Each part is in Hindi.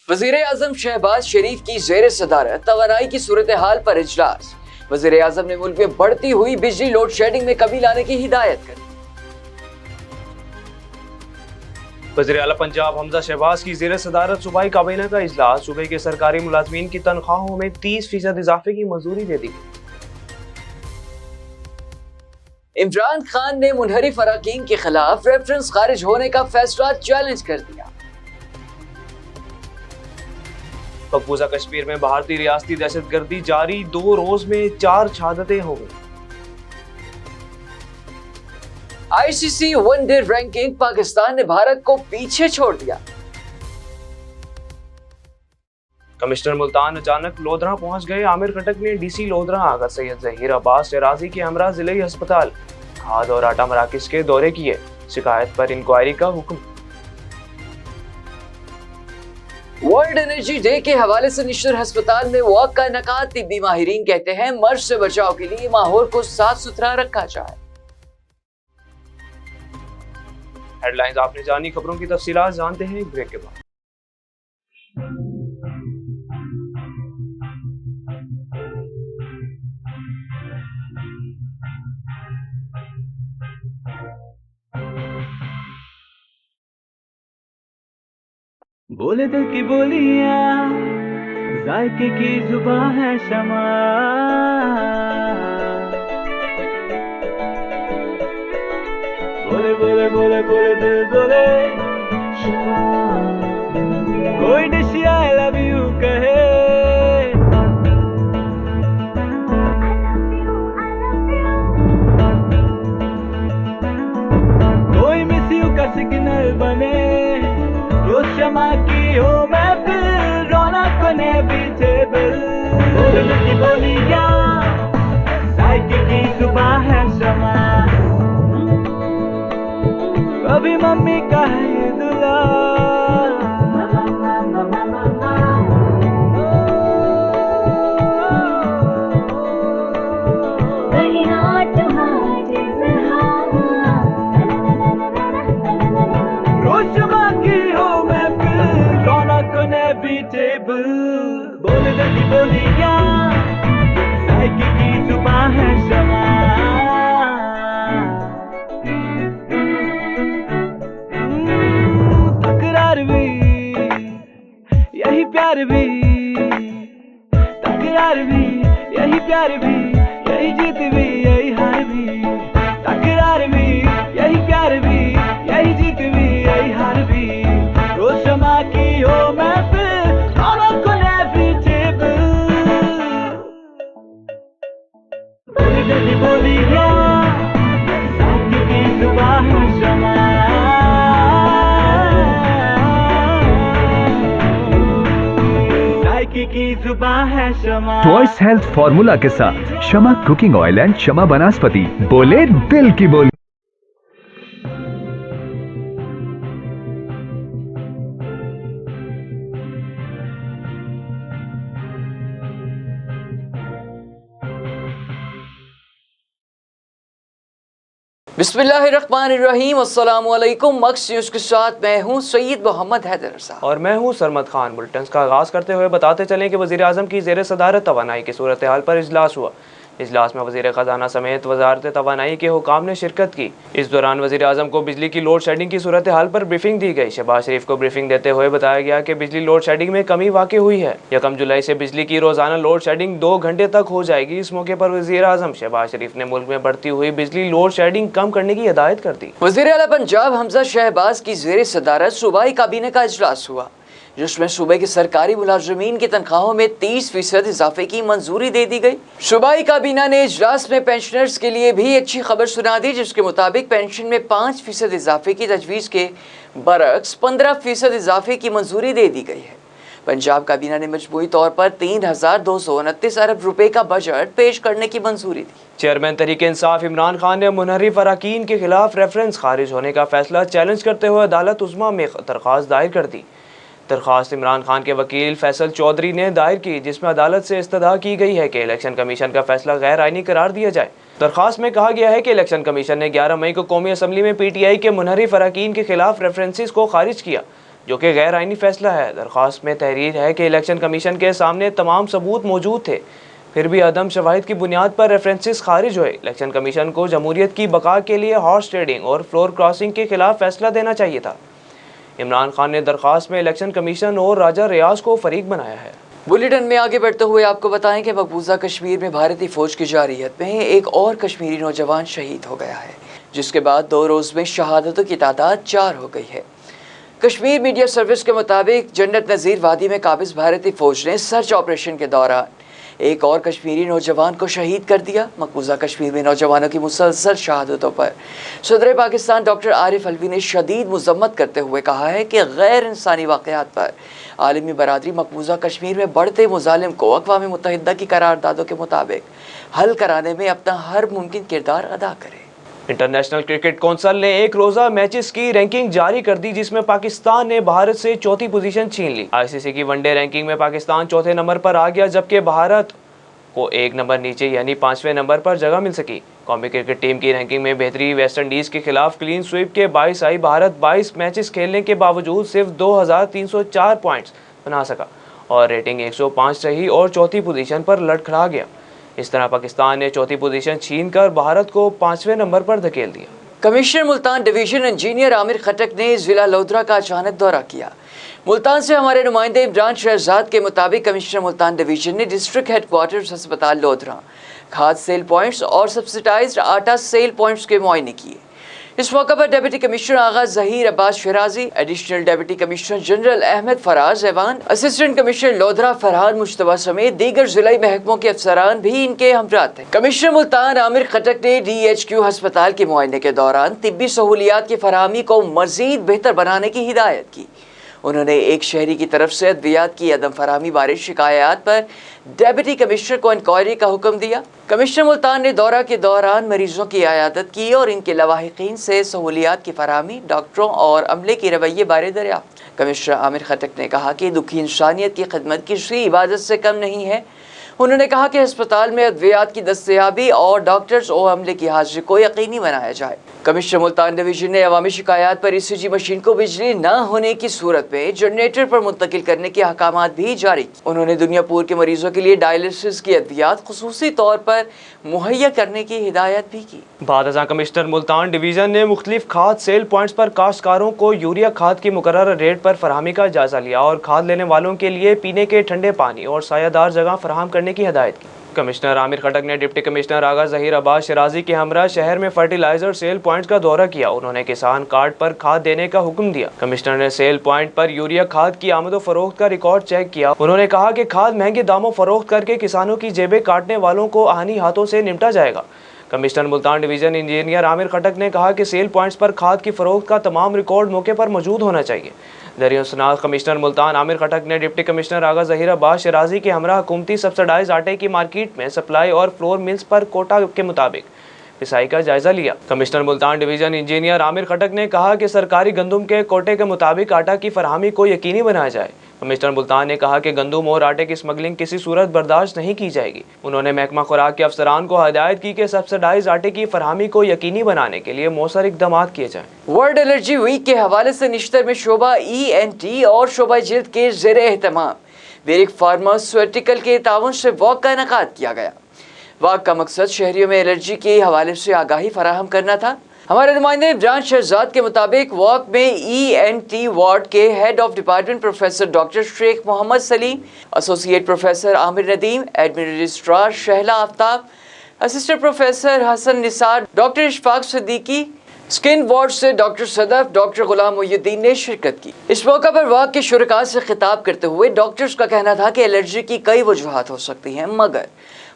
वज़ीर-ए-आज़म शहबाज शरीफ की ज़ेर सदारत तवानाई की सूरत हाल पर इजलास। वज़ीर-ए-आज़म ने मुल्क में बढ़ती हुई बिजली लोड शेडिंग में कमी लाने की हिदायत की। वज़ीर आला पंजाब हमजा शहबाज की ज़ेर सदारत सूबाई काबीना का इजलास। सूबे के सरकारी मुलाजमीन की तनख्वाहों में 30% इजाफे की मंजूरी दे दी। इमरान खान ने मुनहरिफ अराकीन के खिलाफ रेफरेंस खारिज होने का फैसला चैलेंज कर दिया। मकबूजा कश्मीर में भारतीय रियासती दहशतगर्दी जारी, 2 रोज में 4 शहादतें हो गई। आईसीसी वनडे रैंकिंग, पाकिस्तान ने भारत को पीछे छोड़ दिया। कमिश्नर मुल्तान अचानक लोधरा पहुंच गए। आमिर खटक ने डीसी लोधरा आगा सैयद जहीर अब्बास शराजी के हमरा जिले अस्पताल खाद और आटा मराकज के दौरे किए। शिकायत पर इंक्वायरी का हुक्म। वर्ल्ड एनर्जी डे के हवाले से निश्चित अस्पताल में वॉक का इनेकाद। तिब्बी माहिरीन कहते हैं मर्ज से बचाव के लिए माहौल को साफ सुथरा रखा जाए। हेडलाइंस आपने जानी, खबरों की तफसीलात जानते हैं ब्रेक के बाद। बोले दिल की बोलियां, जायके की जुबान है शमा। बोले बोले बोले बोले दिल बोले शमा। कोई डिश आई लव यू कहे, कोई मिस यू का सिग्नल बने। रोज शमा की हो महफिल, रौनक ने पीछे बिल। बोले की बोलियां, साइकिल की जुबान है शमा। अभी मम्मी का है ये दुला। रोज शमा की हो बोले की बोलियां, साइकिल की जुबान है शमा। तकरार भी यही प्यार भी, तकरार भी यही प्यार भी, यही जीत भी यही हार भी। तकरार भी यही प्यार भी, यही जीत भी यही हार भी। रोज शमा की हो महफिल, टॉयस हेल्थ फॉर्मूला के साथ शमा कुकिंग ऑयल एंड शमा वनस्पति। बोले दिल की बोली। बिस्मिल्लाहिर्रहमानिर्रहीम, अस्सलाम वालेकुम। मक्स न्यूज़ के साथ मैं हूं सैयद मोहम्मद हैदर साहब और मैं हूं सरमद खान। बुलेटिन का आगाज़ करते हुए बताते चलें कि वज़ीर आज़म की ज़ेर सदारत तवानाई की सूरत हाल पर इजलास हुआ। इजलास में वज़ीर ख़जाना समेत वज़ारत तवानाई के हुकाम ने शिरकत की। इस दौरान वज़ीर आज़म को बिजली की लोड शेडिंग की सूरत हाल पर ब्रीफिंग दी गई। शहबाज शरीफ को ब्रीफिंग देते हुए बताया गया कि बिजली लोड शेडिंग में कमी वाक़ई हुई है। 1 जुलाई से बिजली की रोज़ाना लोड शेडिंग 2 घंटे तक हो जाएगी। इस मौके पर वज़ीर आज़म शहबाज शरीफ ने मुल्क में बढ़ती हुई बिजली लोड शेडिंग कम करने की हिदायत कर दी। वज़ीर आला पंजाब हमजा शहबाज की ज़ेर सदारत सूबाई काबीना का इजलास हुआ, जिसमें सूबे के सरकारी मुलाजमीन की तनख्वाहों में 30% इजाफे की मंजूरी दे दी गई। सूबाई काबीना ने इजलास में पेंशनर्स के लिए भी अच्छी खबर सुना दी, जिसके मुताबिक पेंशन में 5% इजाफे की तजवीज़ के बरक्स 15% इजाफे की मंजूरी दे दी गई है। पंजाब काबीना ने मजमूई तौर पर 3,229 अरब रुपए का बजट पेश करने की मंजूरी दी। चेयरमैन तहरीक इंसाफ इमरान खान ने मुनहरिफ अराकीन के खिलाफ रेफरेंस खारिज होने का फैसला चैलेंज करते हुए अदालत उज़्मा में दरख्वास्त दायर कर दी। दरख्वास्त इमरान खान के वकील फैसल चौधरी ने दायर की, जिसमें अदालत से इस्तदा की गई है कि इलेक्शन कमीशन का फैसला गैर आइनी करार दिया जाए। दरख्वास्त में कहा गया है कि इलेक्शन कमीशन ने 11 मई को कौमी असम्बली में PTI के मुनहरिफ अरकान के खिलाफ रेफरेंसेस को खारिज किया, जो कि गैर आइनी फैसला है। दरख्वास्त में तहरीर है कि इलेक्शन कमीशन के सामने तमाम सबूत मौजूद थे, फिर भी अदम शवाहिद की बुनियाद पर रेफरेंसेस खारिज हुए। इलेक्शन कमीशन को जमहूरियत की बका के लिए हॉर्स ट्रेडिंग और फ्लोर क्रॉसिंग के खिलाफ फैसला देना चाहिए था। इमरान खान ने दरख्वास्त में इलेक्शन कमीशन और राजा रियाज को फरीक बनाया है। बुलेटिन में आगे बढ़ते हुए आपको बताएं कि मकबूजा कश्मीर में भारतीय फौज की जारहियत में एक और कश्मीरी नौजवान शहीद हो गया है, जिसके बाद 2 रोज़ में शहादतों की तादाद 4 हो गई है। कश्मीर मीडिया सर्विस के मुताबिक जन्नत नज़ीर वादी में काबिज भारतीय फौज ने सर्च ऑपरेशन के दौरान एक और कश्मीरी नौजवान को शहीद कर दिया। मकबूजा कश्मीर में नौजवानों की मुसलसल शहादतों पर सदर पाकिस्तान डॉक्टर आरिफ अलवी ने शदीद मजम्मत करते हुए कहा है कि गैर इंसानी वाक़यात पर आलमी बरादरी मकबूजा कश्मीर में बढ़ते मुजालिम को अक़वाम मुत्तहिदा की करारदादों के मुताबिक हल कराने में अपना हर मुमकिन किरदार अदा करे। इंटरनेशनल क्रिकेट कौंसिल ने एक रोज़ा मैचेस की रैंकिंग जारी कर दी, जिसमें पाकिस्तान ने भारत से चौथी पोजीशन छीन ली। ICC की वनडे रैंकिंग में पाकिस्तान चौथे नंबर पर आ गया, जबकि भारत को 1 नंबर नीचे यानी 5वें नंबर पर जगह मिल सकी। कौमी क्रिकेट टीम की रैंकिंग में बेहतरी वेस्ट इंडीज़ के खिलाफ क्लीन स्वीप के 22 आई। भारत 22 मैचेस खेलने के बावजूद सिर्फ 2304 पॉइंट्स बना सका और रेटिंग 105 रही और चौथी पोजीशन पर लड़खड़ा गया। इस तरह पाकिस्तान ने चौथी पोजीशन छीनकर भारत को 5वें नंबर पर धकेल दिया। Commissioner Multan division engineer Amir Khattak ने जिला लोधरा का अचानक दौरा किया। मुल्तान से हमारे नुमाइंदे इमरान शहजाद के मुताबिक कमिश्नर मुल्तान डिवीजन ने डिस्ट्रिक्ट हेडक्वार्टर्स अस्पताल लोधरा खाद सेल पॉइंट्स और सब्सिडाइज्ड आटा सेल पॉइंट्स के मुआयने किए। इस मौके पर deputy commissioner Agha Zaheer Abbas Shirazi, additional deputy commissioner general Ahmed Faraz Awan, assistant commissioner Lodhran Farhan Mujtaba समेत दीगर जिला महकमों के अफसरान भी इनके हमरा थे। कमिश्नर मुल्तान आमिर खटक ने DHQ अस्पताल के मुआयने के दौरान तिब्बी सहूलियात की फराहमी को मजीद बेहतर बनाने की हिदायत की। उन्होंने एक शहरी की तरफ से अद्वियात की अदम फराहमी बारे शिकायत पर डिप्टी कमिश्नर को इंक्वायरी का हुक्म दिया। कमिश्नर मुल्तान ने दौरा के दौरान मरीजों की आयादत की और इनके लवाहिकीन से सहूलियात की फराहमी, डॉक्टरों और अमले के रवैये बारे दरियाफ्त। कमिश्नर आमिर खटक ने कहा कि दुखी इंसानियत की खिदमत किसी इबादत से कम नहीं है। उन्होंने कहा कि अस्पताल में अद्वियात की दस्तयाबी और डॉक्टर्स और अमले की हाजिरी को यकीनी बनाया जाए। कमिश्नर मुल्तान डिवीजन ने अवामी शिकायत पर ECG मशीन को बिजली न होने की सूरत में जनरेटर पर मुंतकिल करने के अहकामात भी जारी किए। उन्होंने दुनियापुर के मरीजों के लिए डायलिसिस की अद्वियात खुसूसी तौर पर मुहैया करने की हिदायत भी की। बाद कमिश्नर मुल्तान डिवीजन ने मुख्तलिफ खाद सेल पॉइंट्स पर काश्तकारों को यूरिया खाद की मुकर्रर रेट पर फरहमी का जायजा लिया और खाद लेने वालों के लिए पीने के ठंडे पानी और सायादार जगह फराहम करने की हिदायत की। कमिश्नर आमिर खटक ने डिप्टी कमिश्नर आगा जहीर अब्बास शराजी के हमरा शहर में फर्टिलाइजर सेल पॉइंट्स का दौरा किया। उन्होंने किसान कार्ड पर खाद देने का हुक्म दिया। कमिश्नर ने सेल पॉइंट पर यूरिया खाद की आमद व फरोख्त का रिकॉर्ड चेक किया। उन्होंने कहा कि खाद महंगे दामों फरोख्त करके किसानों की जेबें काटने वालों को आनी हाथों से निपटा जाएगा। Commissioner Multan division engineer Amir Khattak ने कहा कि सेल पॉइंट्स पर खाद की फरोख्त का तमाम रिकॉर्ड मौके पर मौजूद होना चाहिए। दरियासनात कमिश्नर मुल्तान आमिर खटक ने डिप्टी कमिश्नर आगा जहीर अब्बास शराजी के हमरा हुकूमती सब्सिडाइज आटे की मार्केट में सप्लाई और फ्लोर मिल्स पर कोटा के मुताबिक पिसाई का जायजा लिया। Commissioner Multan division engineer Amir Khattak ने कहा कि सरकारी गंदुम के कोटे के मुताबिक आटा की फरहमी को यकीनी बनाया जाए। कमिश्नर मुल्तान ने कहा कि गंदुम और आटे की स्मगलिंग किसी सूरत बर्दाश्त नहीं की जाएगी। उन्होंने महकमा खुराक के अफसरान को हिदायत की कि सब्सिडाइज आटे की फरहमी को यकीनी बनाने के लिए मौसर इकदाम किए जाएं। वर्ल्ड एलर्जी वीक के हवाले से निश्तर में शोबा ENT और शोबा जिल्द के ज़ेरे एहतमाम वेरिक फार्मास्यूटिकल के ताउन से वॉक का इनेकाद किया गया। वॉक का मकसद शहरियों में एलर्जी के हवाले से आगाही फराहम करना था। हमारे नुमाइंदे इमरान शहजाद के मुताबिक वॉक में ENT वार्ड के head of department professor doctor Sheikh Mohammad Saleem, associate professor Aamir Nadeem, admin registrar Shahla Aftab, assistant professor Hasan Nisar, doctor Ishfaq Siddiqui, skin ward से डॉक्टर सदफ, डॉक्टर गुलाम मुहिउद्दीन ने शिरकत की। इस मौका पर वॉक के शुरका से खिताब करते हुए डॉक्टर्स का कहना था कि एलर्जी की कई वजूहात हो सकती हैं, मगर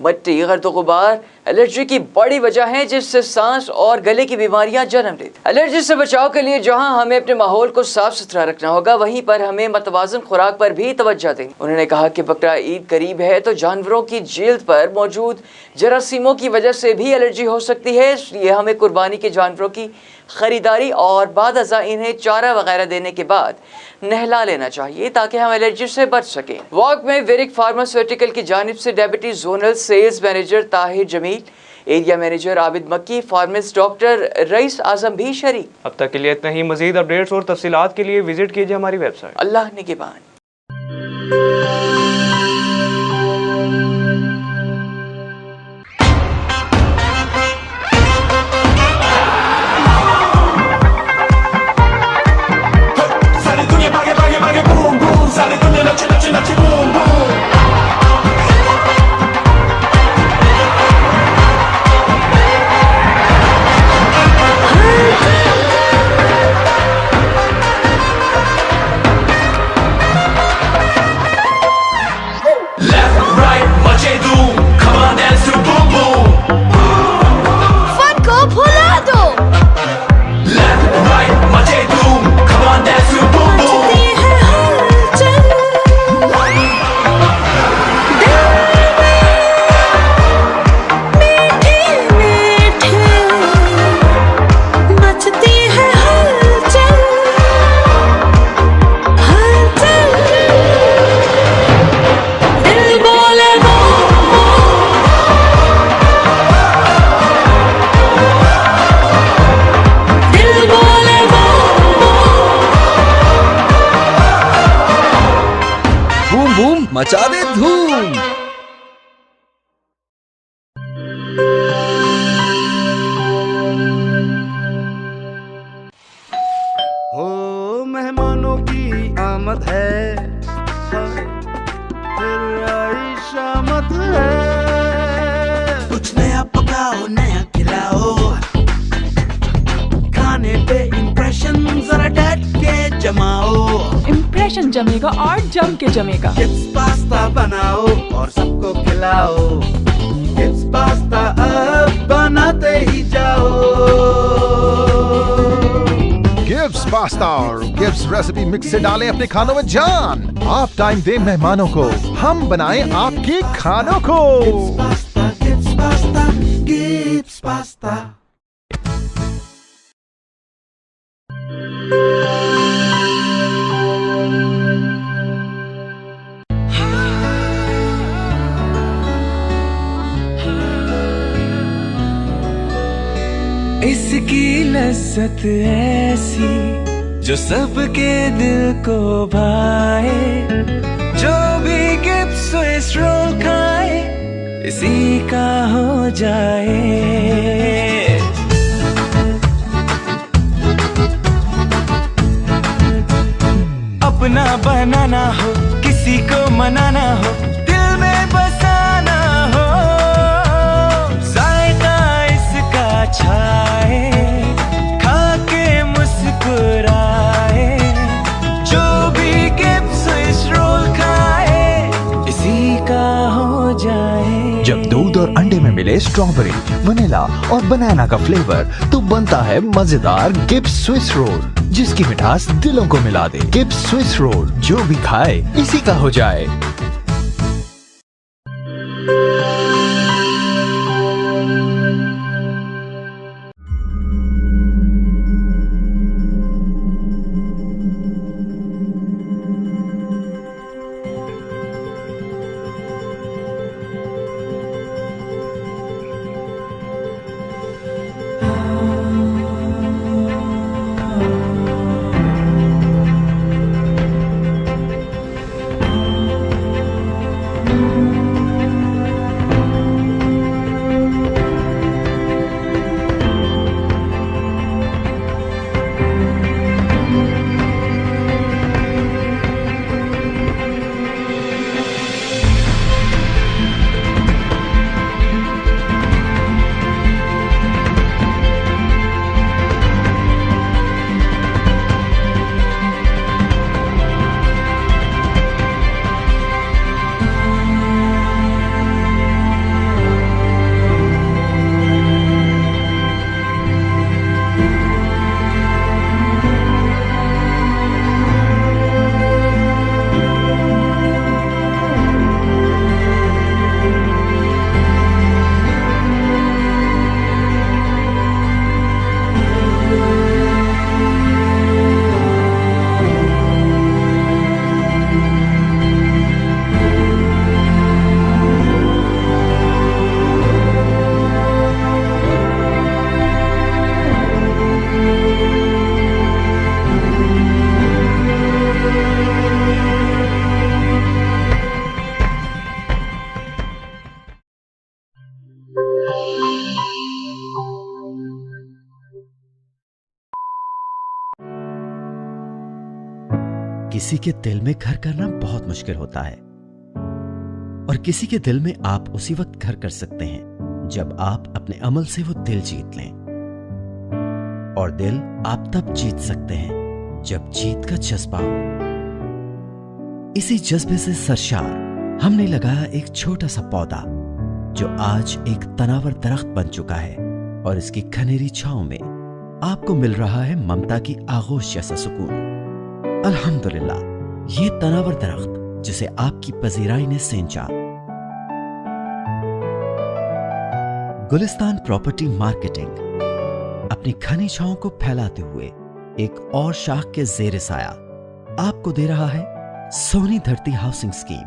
मट्टी, गर्द गुबार एलर्जी की बड़ी वजह है, जिससे सांस और गले की बीमारियां जन्म लेती। एलर्जी से बचाव के लिए जहां हमें अपने माहौल को साफ सुथरा रखना होगा, वहीं पर हमें मतवाजन खुराक पर भी तवज्जो देनी। उन्होंने कहा कि बकरा ईद करीब है तो जानवरों की जिल्द पर मौजूद जरासीमों की वजह से भी एलर्जी हो सकती है, इसलिए हमें कुर्बानी के जानवरों की खरीदारी और बाद अज़ा इन्हें चारा वगैरह देने के बाद नहला लेना चाहिए ताकि हम एलर्जी से बच सकें। वॉक में वेरिक फार्मास्यूटिकल की जानिब से deputy zonal sales manager Tahir Jameel, area manager Abid Makki, pharmacist doctor rice आजम भी शरीक। अब तक के लिए इतना ही। मजीद अपडेट्स और तफसीलात के लिए विजिट कीजिए हमारी वेबसाइट। अल्लाह निगहबान। मचा दे धूम। हो मेहमानों की आमद है, फिर आई शामत है। कुछ नया पकाओ, नया खिलाओ, खाने पे इम्प्रेशन जरा डट के जमाओ। इम्प्रेशन जमेगा और जम के जमेगा। चिप्स पास्ता बनाओ और सबको खिलाओ। चिप्स पास्ता अब बनाते ही जाओ। गिब्स पास्ता और गिब्स रेसिपी मिक्स से डालें अपने खानों में जान। आप टाइम दें मेहमानों को, हम बनाएं आपके खानों को। Gibbs pasta, Gibbs pasta. इसकी लज्जत ऐसी जो सबके दिल को भाए, जो भी गिब्स स्विस रोल खाए इसी का हो जाए। अपना बनाना हो, किसी को मनाना हो, दिल में बसाना हो, जायका इसका छाए, खा के मुस्कुराए, जो भी गिब्स स्विस रोल खाए इसी का हो जाए। जब दूध और अंडे में मिले स्ट्रॉबेरी, वनीला और बनाना का फ्लेवर, तो बनता है मजेदार गिब्स स्विस रोल, जिसकी मिठास दिलों को मिला दे। गिब्स स्विस रोल, जो भी खाए इसी का हो जाए। किसी के दिल में घर करना बहुत मुश्किल होता है, और किसी के दिल में आप उसी वक्त घर कर सकते हैं जब आप अपने अमल से वो दिल जीत लें। और दिल आप तब जीत सकते हैं जब जीत का जज्बा हो। इसी जज्बे से सरशार हमने लगाया एक छोटा सा पौधा जो आज एक तनावर दरख्त बन चुका है, और इसकी घनेरी छांव में आपको मिल रहा है ममता की आगोश जैसा सुकून। अल्हम्दुलिल्लाह, ये तनावर दरख्त जिसे आपकी पजीराई ने सेंचा। गुलिस्तान प्रॉपर्टी मार्केटिंग अपनी घनी छांव को फैलाते हुए एक और शाख के जेर साया आपको दे रहा है सोनी धरती हाउसिंग स्कीम,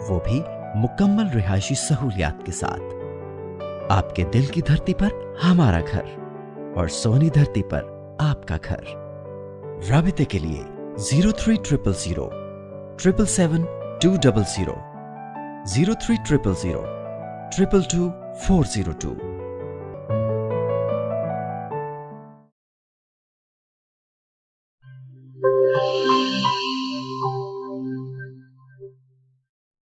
वो भी मुकम्मल रिहायशी सहूलियात के साथ। आपके दिल की धरती पर हमारा घर, और सोनी धरती पर आपका घर। राबिते के लिए 0300 777 200 03000 222 402